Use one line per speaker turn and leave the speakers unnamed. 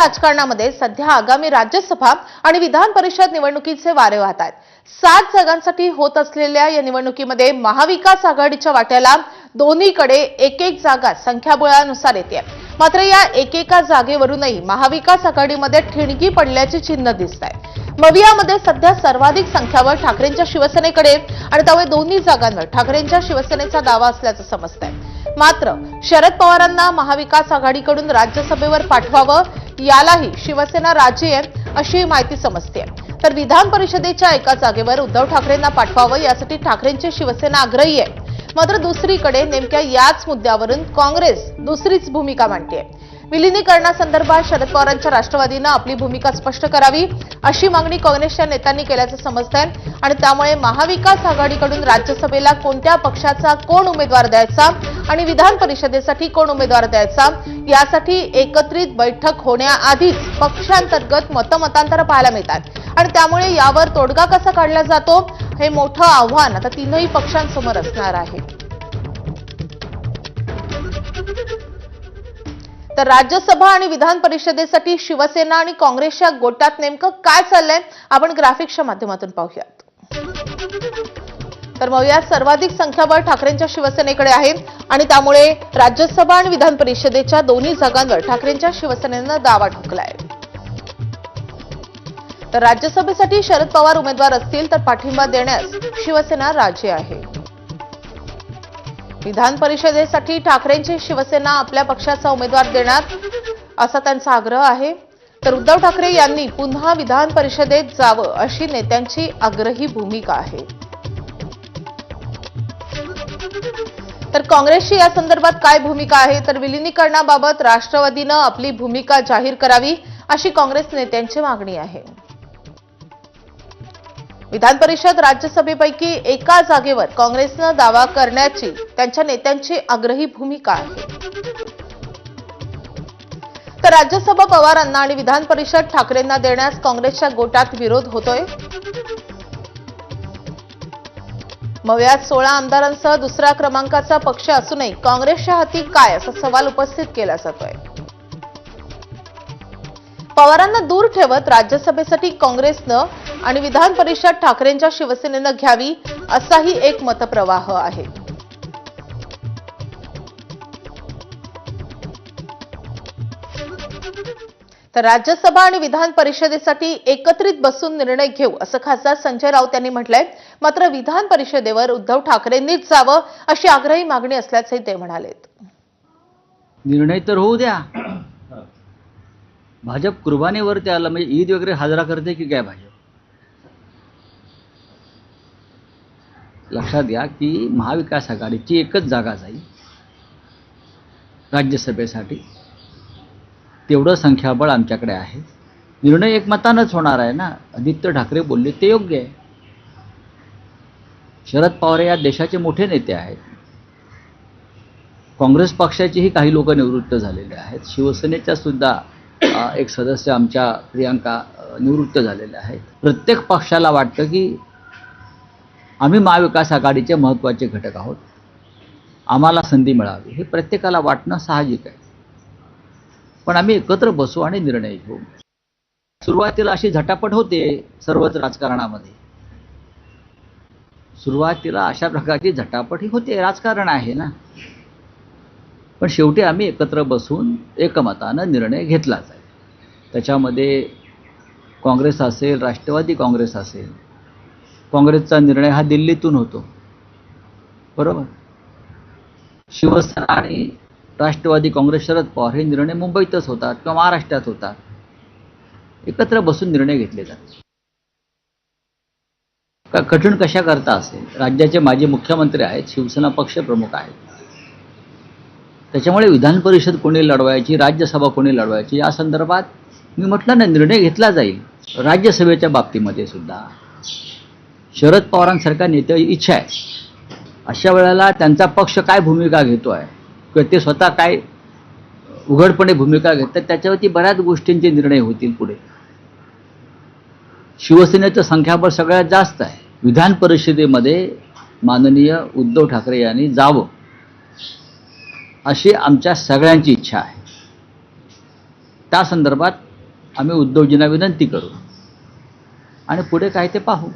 राजकारणामध्ये सध्या आगामी राज्यसभा आणि विधान परिषद निवडणुकीचे वारे वाहत आहेत। 7 जागांसाठी होत असलेल्या या निवडणुकीमध्ये महाविकास आघाडीच्या वाट्याला दोन्हीकडे एक एक जागा संख्याबळानुसार येते। मात्र या एकेका जागेवरूनही महाविकास आघाडीमध्ये ठिणगी पडल्याचे चिन्ह दिसत आहे। मवियामध्ये सध्या सर्वाधिक संख्याबळ ठाकरेंच्या शिवसेनेकडे आणि त्यामुळे दोन्ही जागांवर ठाकरेंच्या शिवसेनेचा दावा असल्याचं समजतंय। मात्र शरद पवारांना महाविकास आघाडीकडून राज्यसभेवर पाठवावं यालाही शिवसेना राजी आहे अशी माहिती समजते। तर विधान परिषदेच्या एका जागेवर उद्धव ठाकरेंना पाठवावं यासाठी ठाकरेंची शिवसेना आग्रही आहे। मात्र दुसरीकडे नेमक्या याच मुद्द्यावरून काँग्रेस दुसरीच भूमिका मांडते। विलीनीकरणासंदर्भात शरद पवारांच्या राष्ट्रवादीनं आपली भूमिका स्पष्ट करावी अशी मागणी काँग्रेसच्या नेत्यांनी केल्याचं समजतंय आणि त्यामुळे महाविकास आघाडीकडून राज्यसभेला कोणत्या पक्षाचा कोण उमेदवार द्यायचा आणि विधान परिषदेसाठी कोण उमेदवार द्यायचा यासाठी एकत्रित बैठक होण्याआधीच पक्षांतर्गत मतमतांतर पाहायला मिळतात आणि त्यामुळे यावर तोडगा कसा काढला जातो हे मोठं आव्हान आता तीनही पक्षांसमोर असणार आहे। तर राज्यसभा आणि विधान परिषदेसाठी शिवसेना आणि काँग्रेसच्या गोटात नेमकं काय चाललंय आपण ग्राफिक्सच्या माध्यमातून पाहूयात। तर मवियात सर्वाधिक संख्याबळ ठाकरेंच्या शिवसेनेकडे आहे आणि त्यामुळे राज्यसभा आणि विधान परिषदेच्या दोन्ही जागांवर ठाकरेंच्या शिवसेनेनं दावा ठोकलाय। तर राज्यसभेसाठी शरद पवार उमेदवार असतील तर पाठिंबा देण्यास शिवसेना राजी आहे। विधान परिषदेसाठी ठाकरेंची शिवसेना आपल्या पक्षाचा उमेदवार देणार असा त्यांचा आग्रह आहे। तर उद्धव ठाकरे यांनी पुन्हा विधान परिषदेत जावं अशी नेत्यांची आग्रही भूमिका आहे। तर काँग्रेसची या संदर्भात काय भूमिका आहे तर विलीनीकरणाबाबत राष्ट्रवादीनं आपली भूमिका जाहीर करावी अशी काँग्रेस नेत्यांची मागणी आहे। विधान परिषद राज्यसभेपैकी एका जागेवर काँग्रेसनं दावा करण्याची त्यांच्या नेत्यांची आग्रही भूमिका आहे। तर राज्यसभा पवारांना आणि विधान परिषद ठाकरेंना देण्यास काँग्रेसच्या गोटात विरोध होतोय। मवियात 16 आमदारांसह दुसऱ्या क्रमांकाचा पक्ष असूनही काँग्रेसच्या हाती काय असा सवाल उपस्थित केला जातोय। पवारांना दूर ठेवत राज्यसभेसाठी काँग्रेसनं आणि विधान परिषद ठाकरेंच्या शिवसेनेनं घ्यावी असाही एक मतप्रवाह आहे। तर राज्यसभा आणि विधान परिषदेसाठी एकत्रित बसून निर्णय घेऊ असं खासदार संजय राऊत यांनी म्हटलंय। मात्र विधान परिषदेवर उद्धव ठाकरेंनीच जावं अशी आग्रही मागणी असल्याचे ते म्हणाले।
निर्णय तर होऊ द्या। भाजप कुर्बानीवरती आलं म्हणजे ईद वगैरे साजरा करते की काय भाजप? लक्षात घ्या की महाविकास आघाडीची एकच जागा जाईल राज्यसभेसाठी, तेवढं संख्याबळ आमच्याकडे आहे। निर्णय एकमतानंच होणार आहे ना। आदित्य ठाकरे बोलले ते योग्य आहे। शरद पवार या देशाचे मोठे नेते आहेत। काँग्रेस पक्षाचेही काही लोक निवृत्त झालेले आहेत। शिवसेनेच्या सुद्धा एक सदस्य आमच्या प्रियांका निवृत्त झालेल्या आहेत। प्रत्येक पक्षाला वाटतं की आम्ही महाविकास आघाडीचे महत्त्वाचे घटक आहोत, आम्हाला संधी मिळावी हे प्रत्येकाला वाटणं साहजिक आहे। पण आम्ही एकत्र बसू आणि निर्णय घेऊ। सुरुवातीला अशी झटापट होते सर्वच राजकारणामध्ये, सुरुवातीला अशा प्रकारची झटापट ही होते, राजकारण आहे ना। पण शेवटी आम्ही एकत्र बसून एकमतानं निर्णय घेतला जाईल। त्याच्यामध्ये काँग्रेस असेल, राष्ट्रवादी काँग्रेस असेल, काँग्रेसचा निर्णय हा दिल्लीतून होतो, बरोबर। शिवसेना आणि राष्ट्रवादी काँग्रेस शरद पवार हे निर्णय मुंबईतच होतात किंवा महाराष्ट्रात होतात। एकत्र बसून निर्णय घेतले जातात। कठीण कशा करता असेल, राज्याचे माजी मुख्यमंत्री आहेत, शिवसेना पक्ष प्रमुख आहेत। त्याच्यामुळे विधान परिषद कोणी लढवायची, राज्यसभा कोणी लढवायची या संदर्भात मी म्हटलं ना निर्णय घेतला जाईल। राज्यसभेच्या बाबतीमध्ये सुद्धा शरद पवारांसारख्या नेत्याची इच्छा आहे। अशा वेळेला त्यांचा पक्ष काय भूमिका घेतो आहे किंवा ते स्वतः काय उघडपणे भूमिका घेतात त्याच्यावरती बऱ्याच गोष्टींचे निर्णय होतील पुढे। शिवसेनेचं संख्याबळ सगळ्यात जास्त आहे। विधान परिषदेमध्ये माननीय उद्धव ठाकरे यांनी जावं अशी आमच्या सगळ्यांची इच्छा आहे। त्या संदर्भात आम्ही उद्धवजींना विनंती करू आणि पुढे काय ते पाहू.